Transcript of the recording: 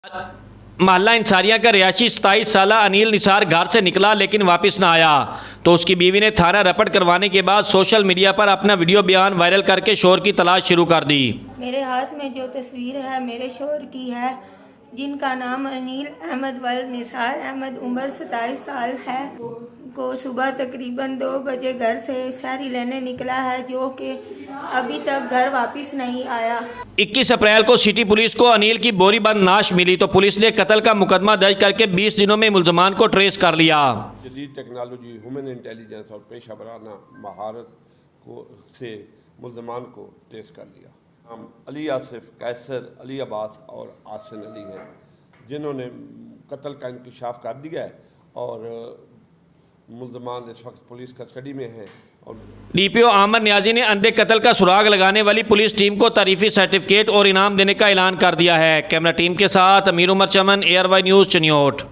मोहल्ला इंसारिया का रिहायशी 27 साला अनिल निसार घर से निकला लेकिन वापस ना आया तो उसकी बीवी ने थाना रपट करवाने के बाद सोशल मीडिया पर अपना वीडियो बयान वायरल करके शोहर की तलाश शुरू कर दी। मेरे हाथ में जो तस्वीर है मेरे शोहर की है, जिनका नाम अनिल अहमद वल निसार अहमद, उम्र 27 साल है, को सुबह तकरीबन 2 बजे घर से शहरी लेने निकला है, जो कि अभी तक घर वापस नहीं आया। 21 अप्रैल को सिटी पुलिस को अनिल की बोरी बंद नाश मिली तो पुलिस ने कत्ल का मुकदमा दर्ज करके 20 दिनों में मुलजमान को ट्रेस कर लिया। जदीद टेक्नोलॉजी, ह्यूमन इंटेलिजेंस और पेशा वराना महारत से मुलजमान को ट्रेस कर लिया। हम अली आसिफ, कैसर, अली अब्बास और आसिन अली हैं, जिन्होंने कत्ल का इंकशाफ कर दिया है और मुलजमान इस वक्त पुलिस कस्टडी में हैं। और डीपीओ आमर न्याजी ने अंधे कत्ल का सुराग लगाने वाली पुलिस टीम को तारीफी सर्टिफिकेट और इनाम देने का ऐलान कर दिया है। कैमरा टीम के साथ अमीर उमर चमन, ARY न्यूज़, चिन्योट।